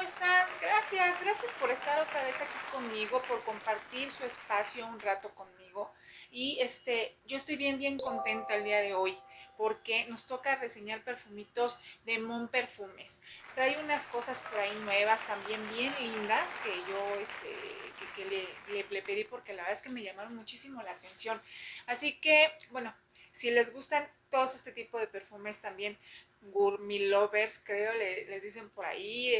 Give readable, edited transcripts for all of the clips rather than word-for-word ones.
están? Gracias por estar otra vez aquí conmigo, por compartir su espacio un rato conmigo. Y yo estoy bien contenta el día de hoy porque nos toca reseñar perfumitos de Mon Perfumes. Trae unas cosas por ahí nuevas, también bien lindas, que yo le pedí porque la verdad es que me llamaron muchísimo la atención. Así que, bueno, si les gustan todos este tipo de perfumes también, gourmet lovers, creo, les dicen por ahí,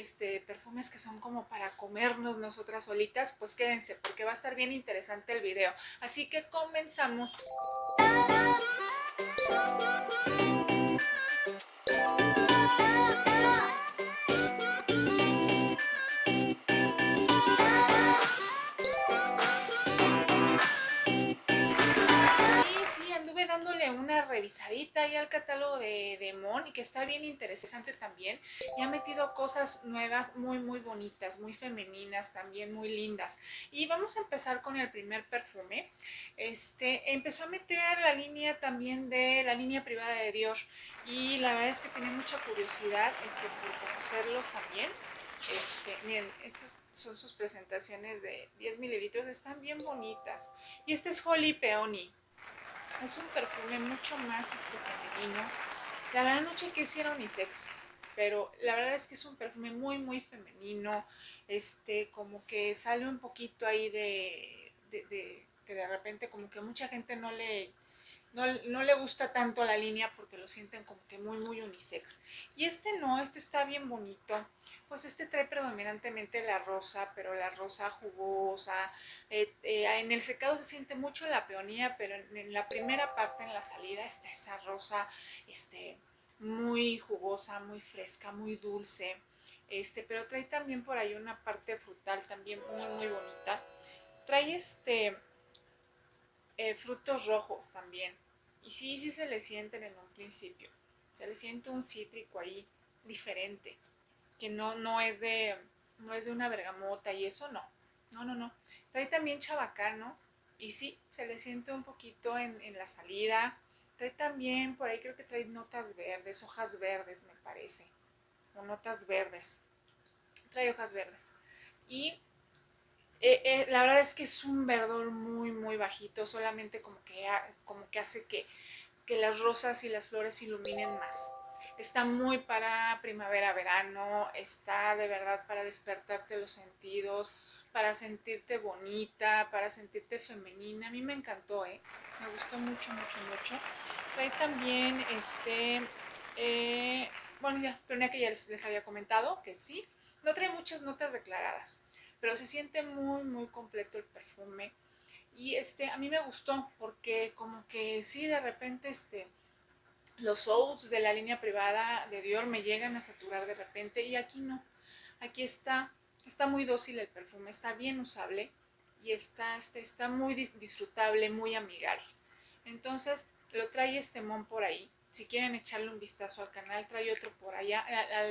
perfumes que son como para comernos nosotras solitas, pues quédense, porque va a estar bien interesante el video. Así que comenzamos. Sí, anduve dándole una revisadita ahí al catálogo de Mon y que está bien interesante también. Y ha metido cosas nuevas muy bonitas, muy femeninas, también muy lindas. Y vamos a empezar con el primer perfume. Empezó a meter la línea también de la línea privada de Dior. Y la verdad es que tenía mucha curiosidad por conocerlos también. Miren, estas son sus presentaciones de 10 mililitros, están bien bonitas. Y este es Holly Peony. Es un perfume mucho más femenino. La verdad no chequé si era unisex, pero la verdad es que es un perfume muy femenino. Como que sale un poquito ahí de que de repente como que mucha gente no le gusta tanto la línea porque lo sienten como que muy unisex. Y no, este está bien bonito. Pues trae predominantemente la rosa, pero la rosa jugosa. En el secado se siente mucho la peonía, pero en la primera parte, en la salida, está esa rosa muy jugosa, muy fresca, muy dulce. Pero trae también por ahí una parte frutal también muy bonita. Trae frutos rojos también. Y sí se le sienten en un principio. Se le siente un cítrico ahí diferente, que no es de una bergamota y eso no. No. Trae también chabacano y sí, se le siente un poquito en la salida. Trae también, por ahí creo que trae notas verdes, hojas verdes me parece, o notas verdes. Trae hojas verdes. Y la verdad es que es un verdor muy bajito, solamente como que hace que las rosas y las flores se iluminen más. Está muy para primavera, verano, está de verdad para despertarte los sentidos, para sentirte bonita, para sentirte femenina. A mí me encantó, me gustó mucho. Trae también bueno, ya, pero ya que ya les había comentado que sí, no trae muchas notas declaradas, pero se siente muy completo el perfume. Y a mí me gustó porque como que sí, de repente los outs de la línea privada de Dior me llegan a saturar de repente y aquí no. Aquí está muy dócil el perfume, está bien usable y está muy disfrutable, muy amigable. Entonces lo trae Mon por ahí. Si quieren echarle un vistazo al canal, trae otro por allá,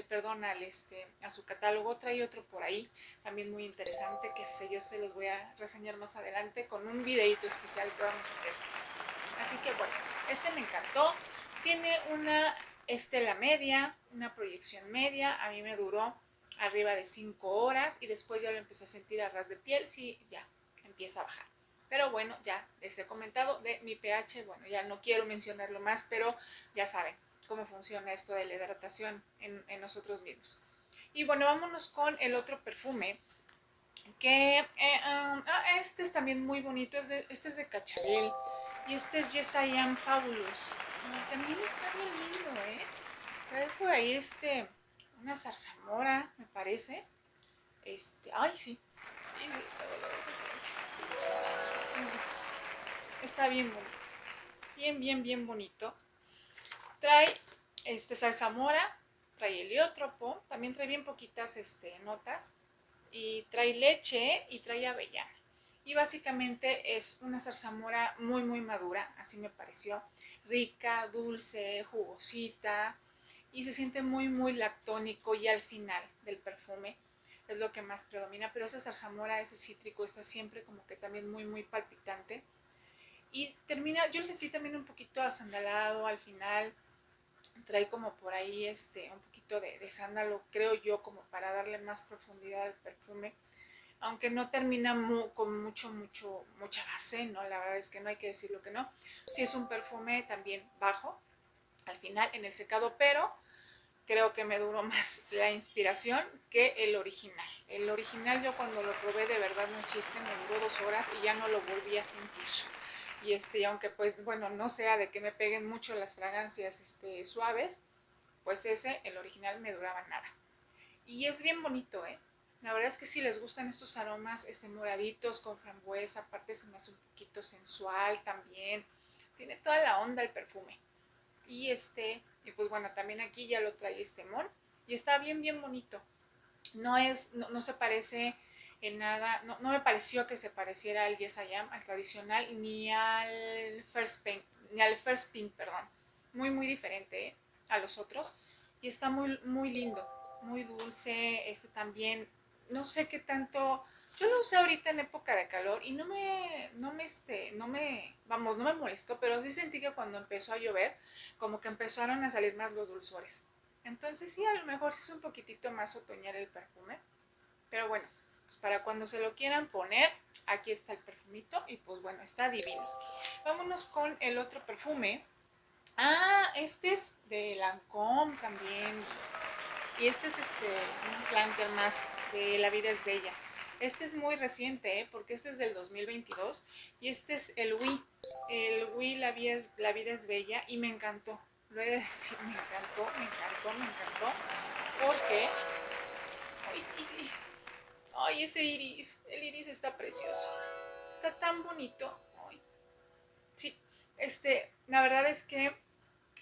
perdón, a su catálogo, trae otro por ahí, también muy interesante, que yo se los voy a reseñar más adelante con un videito especial que vamos a hacer. Así que bueno, me encantó. Tiene una estela media, una proyección media. A mí me duró arriba de 5 horas y después ya lo empecé a sentir a ras de piel. Sí, ya empieza a bajar. Pero bueno, ya les he comentado de mi pH. Bueno, ya no quiero mencionarlo más, pero ya saben cómo funciona esto de la hidratación en nosotros mismos. Y bueno, vámonos con el otro perfume que este es también muy bonito, este es de Cacharel y este es Yes I Am Fabulous. También está bien lindo, trae por ahí una zarzamora, me parece. Ay sí, luego se siente. Está bien bonito, bien bonito. Trae zarzamora, trae heliótropo, también trae bien poquitas notas, y trae leche y trae avellana. Y básicamente es una zarzamora muy madura, así me pareció, rica, dulce, jugosita y se siente muy lactónico y al final del perfume es lo que más predomina, pero esa zarzamora, ese cítrico está siempre como que también muy palpitante y termina, yo lo sentí también un poquito asandalado al final, trae como por ahí un poquito de sándalo, creo yo, como para darle más profundidad al perfume, aunque no termina con mucha base, ¿no? La verdad es que no hay que decirlo que no. Sí es un perfume también bajo al final en el secado, pero creo que me duró más la inspiración que el original. El original yo cuando lo probé de verdad no es chiste, me duró 2 horas y ya no lo volví a sentir. Y aunque pues bueno, no sea de que me peguen mucho las fragancias suaves, pues el original me duraba nada. Y es bien bonito, ¿eh? La verdad es que si les gustan estos aromas moraditos con frambuesa, aparte se me hace un poquito sensual también. Tiene toda la onda el perfume. Y pues bueno, también aquí ya lo trae Mon. Y está bien bonito. No se parece en nada, no me pareció que se pareciera al Yes I Am, al tradicional, ni al First Pink, perdón. Muy diferente, a los otros. Y está muy lindo, muy dulce, también, no sé qué tanto, yo lo usé ahorita en época de calor y no me molestó, pero sí sentí que cuando empezó a llover, como que empezaron a salir más los dulzores. Entonces sí, a lo mejor sí es un poquitito más otoñal el perfume. Pero bueno, pues para cuando se lo quieran poner, aquí está el perfumito y pues bueno, está divino. Vámonos con el otro perfume. Ah, este es de Lancôme también. Y este es un flanker más de La Vida es Bella. Este es muy reciente, porque este es del 2022 y este es el Oui. El Oui La Vida es Bella y me encantó. Lo he de decir, me encantó. Porque, ay, sí, sí. Ay, ese iris, el iris está precioso. Está tan bonito. Ay, sí, la verdad es que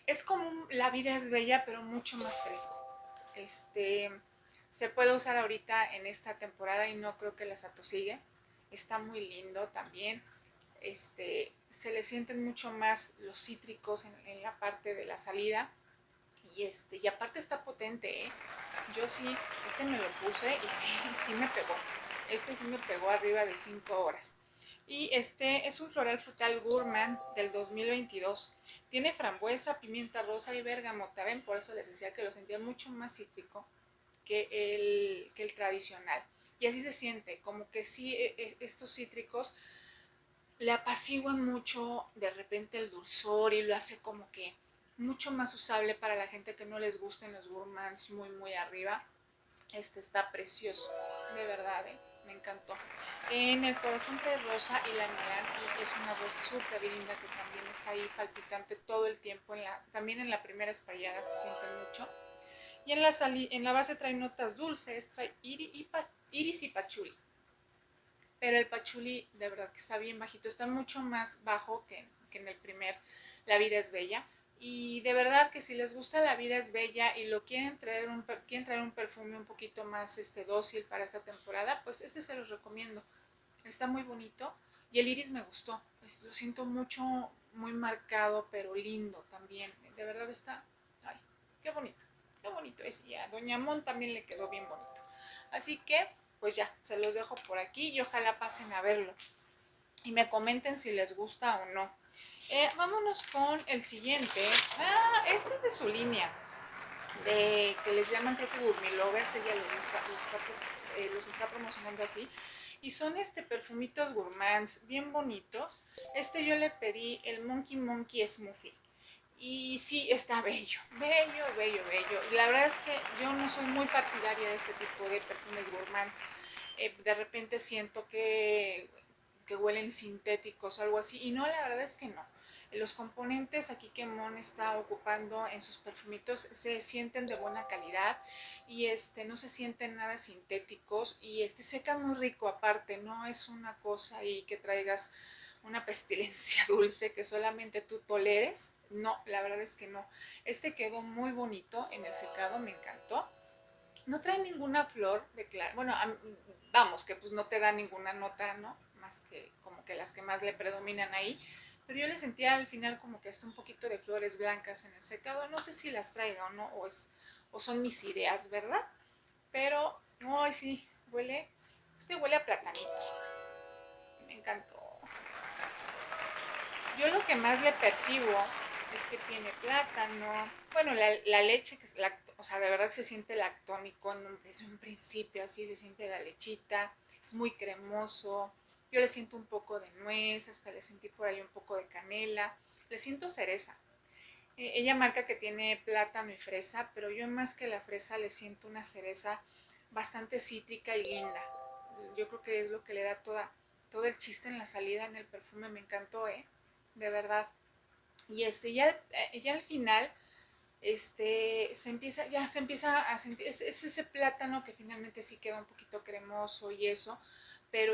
es como La Vida es Bella, pero mucho más fresco. Este, Se puede usar ahorita en esta temporada y no creo que las atosigue. Está muy lindo también. Se le sienten mucho más los cítricos en la parte de la salida. Y aparte está potente, ¿eh? Yo sí, me lo puse y sí me pegó. Sí me pegó arriba de 5 horas. Y este es un floral frutal gourmand del 2022. Tiene frambuesa, pimienta rosa y bergamota. ¿Ven? Por eso les decía que lo sentía mucho más cítrico que el tradicional. Y así se siente, como que sí, estos cítricos le apaciguan mucho de repente el dulzor y lo hace como que mucho más usable para la gente que no les gusten los gourmands muy arriba. Está precioso, de verdad, me encantó. En el corazón trae rosa y la Milán y es una rosa súper linda que también está ahí palpitante todo el tiempo. También en la primera espallada se siente mucho. Y en la base trae notas dulces, trae iris y pachuli. Pero el pachuli de verdad que está bien bajito, está mucho más bajo que en el primer La Vida es Bella. Y de verdad que si les gusta La Vida es Bella y quieren traer un perfume un poquito más dócil para esta temporada, pues se los recomiendo. Está muy bonito y el iris me gustó. Lo siento mucho, muy marcado, pero lindo también. De verdad está, ay, qué bonito, qué bonito es. Y a Doña Mon también le quedó bien bonito. Así que, pues ya, se los dejo por aquí y ojalá pasen a verlo. Y me comenten si les gusta o no. Vámonos con el siguiente. Ah, este es de su línea. Que les llaman, creo que Gourmet Lovers. Ella los está promocionando así. Y son perfumitos gourmands bien bonitos. Yo le pedí el Monkey Smoothie. Y sí, está bello. Y la verdad es que yo no soy muy partidaria de este tipo de perfumes gourmands. De repente siento que huelen sintéticos o algo así. Y no, la verdad es que no. Los componentes aquí que Mon está ocupando en sus perfumitos se sienten de buena calidad y no se sienten nada sintéticos y secan muy rico aparte, no es una cosa ahí que traigas una pestilencia dulce que solamente tú toleres. No, la verdad es que no. Quedó muy bonito en el secado, me encantó. No trae ninguna flor de claro. Bueno, vamos, que pues no te da ninguna nota, ¿no? Más que como que las que más le predominan ahí. Pero yo le sentía al final como que un poquito de flores blancas en el secado. No sé si las traiga o no, o son mis ideas, ¿verdad? Pero, no, sí, huele, huele a platanito. Me encantó. Yo lo que más le percibo es que tiene plátano, bueno, la leche, que es o sea, de verdad se siente lactónico desde un principio, así se siente la lechita, es muy cremoso, yo le siento un poco de nuez, hasta le sentí por ahí un poco de canela, le siento cereza. Ella marca que tiene plátano y fresa, pero yo más que la fresa le siento una cereza bastante cítrica y linda. Yo creo que es lo que le da todo el chiste en la salida, en el perfume, me encantó, de verdad. Y ya al final, se empieza a sentir, es ese plátano que finalmente sí queda un poquito cremoso y eso, pero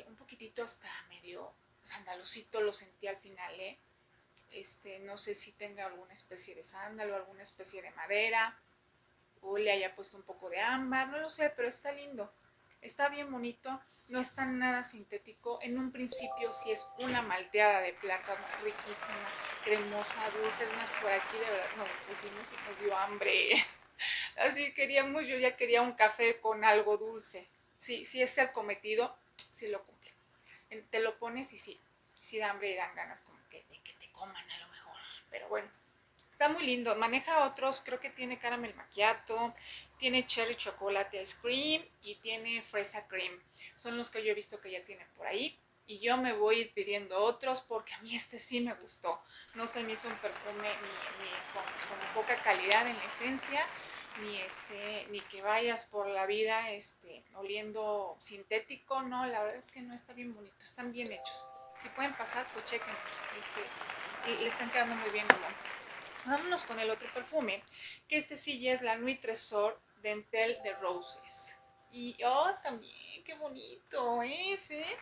un poquitito hasta medio sandalucito lo sentí al final, no sé si tenga alguna especie de sándalo, alguna especie de madera, o le haya puesto un poco de ámbar, no lo sé, pero está lindo, está bien bonito, no está nada sintético. En un principio sí es una malteada de plátano riquísima, cremosa, dulce, es más, por aquí de verdad nos pusimos y nos dio hambre. Así queríamos, yo ya quería un café con algo dulce. Sí, sí es ser cometido, sí lo cumple. Te lo pones y sí, sí da hambre y dan ganas como que de que te coman a lo mejor. Pero bueno, está muy lindo. Maneja otros, creo que tiene caramel macchiato, tiene cherry chocolate ice cream y tiene fresa cream. Son los que yo he visto que ya tienen por ahí. Y yo me voy a ir pidiendo otros porque a mí sí me gustó. No se me hizo un perfume con poca calidad en la esencia, ni que vayas por la vida oliendo sintético. No, la verdad es que no, está bien bonito, están bien hechos. Si pueden pasar, pues chequenlos. Le están quedando muy bien, amor. Vámonos con el otro perfume, que sí ya es la Nuit Trésor Dentel de Roses. Y también, qué bonito es, ¿eh?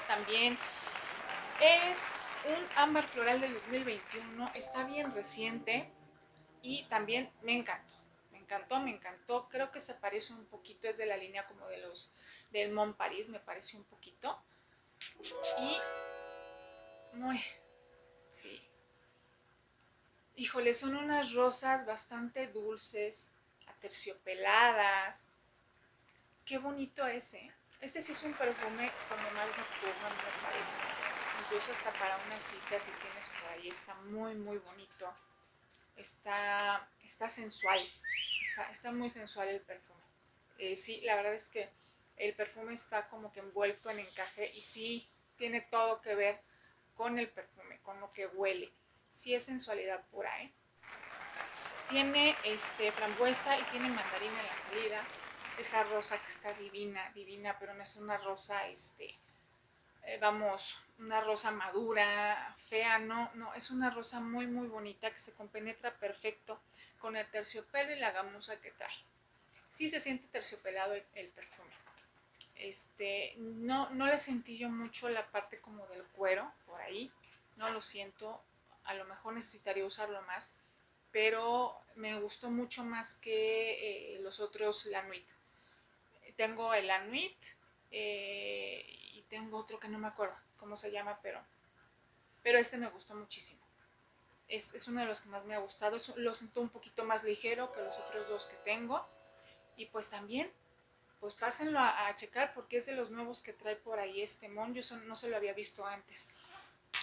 También es un ámbar floral del 2021, está bien reciente y también me encantó. Me encantó, me encantó. Creo que se parece un poquito, es de la línea como del Mont Paris, me pareció un poquito. Y muy, sí, híjole, son unas rosas bastante dulces, aterciopeladas. Qué bonito es, ¿eh? Sí es un perfume como más nocturno, me parece. Incluso hasta para una cita, si tienes por ahí, está muy, muy bonito. Está sensual, está muy sensual el perfume. Sí, la verdad es que el perfume está como que envuelto en encaje y sí tiene todo que ver con el perfume, con lo que huele. Sí es sensualidad pura, ¿eh? Tiene frambuesa y tiene mandarina en la salida. Esa rosa que está divina, divina, pero no es una rosa, vamos, una rosa madura, fea, no, no, es una rosa muy, muy bonita que se compenetra perfecto con el terciopelo y la gamuza que trae. Sí se siente terciopelado el perfume. No le sentí yo mucho la parte como del cuero por ahí, no lo siento, a lo mejor necesitaría usarlo más, pero me gustó mucho más que los otros Lanuit. Tengo el Lanuit y tengo otro que no me acuerdo cómo se llama, pero me gustó muchísimo. Es uno de los que más me ha gustado, lo siento un poquito más ligero que los otros dos que tengo y pues también pues pásenlo a checar porque es de los nuevos que trae por ahí Mon, yo no se lo había visto antes.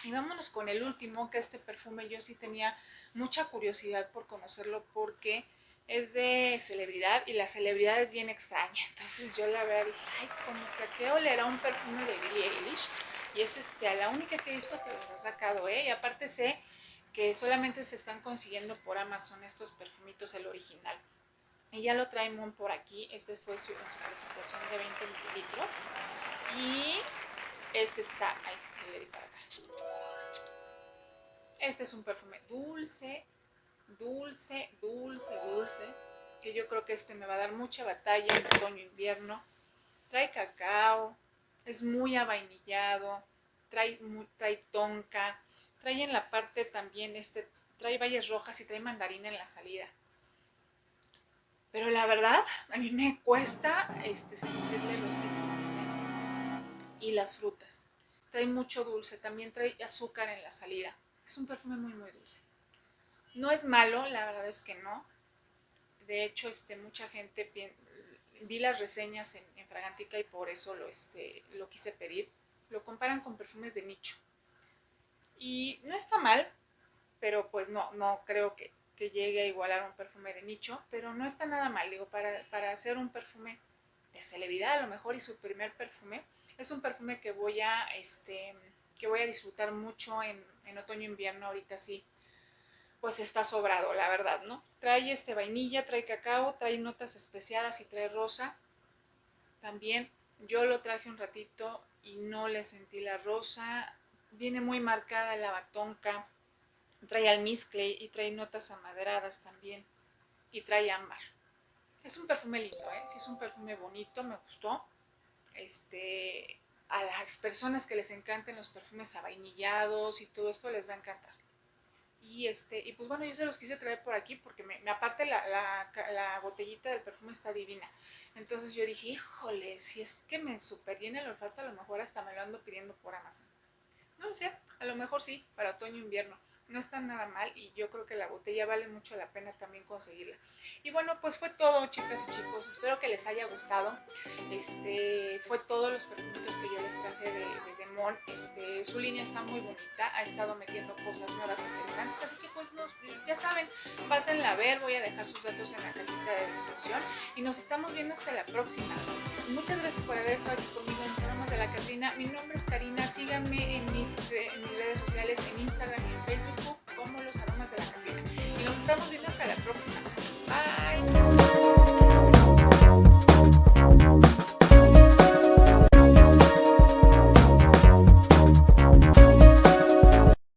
Y vámonos con el último, que perfume yo sí tenía mucha curiosidad por conocerlo porque es de celebridad y la celebridad es bien extraña. Entonces yo la verdad dije, ay, como que a qué olerá un perfume de Billie Eilish. Y es la única que he visto que los ha sacado, ¿eh? Y aparte sé que solamente se están consiguiendo por Amazon estos perfumitos, el original. Y ya lo traemos por aquí. Fue en su presentación de 20 mililitros. Y está, ay, le di para acá. Es un perfume dulce, dulce, dulce, dulce, que yo creo que me va a dar mucha batalla en otoño-invierno. Trae cacao, es muy avainillado, trae tonka, trae en la parte también, trae bayas rojas y trae mandarina en la salida. Pero la verdad, a mí me cuesta sentirle los cítricos, y las frutas. Trae mucho dulce, también trae azúcar en la salida. Es un perfume muy, muy dulce. No es malo, la verdad es que no. De hecho, mucha gente, vi las reseñas en Fragrantica y por eso lo quise pedir. Lo comparan con perfumes de nicho. Y no está mal, pero pues no creo que llegue a igualar un perfume de nicho, pero no está nada mal, digo, para hacer un perfume de celebridad a lo mejor y su primer perfume, es un perfume que voy a disfrutar mucho en otoño-invierno, ahorita sí, pues está sobrado, la verdad, ¿no? Trae vainilla, trae cacao, trae notas especiadas y trae rosa. También yo lo traje un ratito y no le sentí la rosa. Viene muy marcada la batonca, trae almizcle y trae notas amaderadas también. Y trae ámbar. Es un perfume lindo, ¿eh? Sí, es un perfume bonito, me gustó. A las personas que les encanten los perfumes avainillados y todo esto les va a encantar. Y pues bueno, yo se los quise traer por aquí porque aparte la botellita del perfume está divina. Entonces yo dije, híjole, si es que me super llena el olfato, a lo mejor hasta me lo ando pidiendo por Amazon. No lo sé, a lo mejor sí, para otoño-invierno. No está nada mal y yo creo que la botella vale mucho la pena también conseguirla. Y bueno, pues fue todo, chicas y chicos. Espero que les haya gustado. Fue todos los perfumitos que yo les traje de Demon. Su línea está muy bonita. Ha estado metiendo cosas nuevas interesantes. Así que pues ya saben, pásenla a ver. Voy a dejar sus datos en la cajita de descripción. Y nos estamos viendo hasta la próxima. Muchas gracias por haber estado aquí conmigo en Los Aromas de la Catrina. Mi nombre es Karina. Síganme en mis redes sociales, en Instagram y en Facebook como Los Aromas de la Catrina. Y nos estamos viendo hasta la próxima. Bye.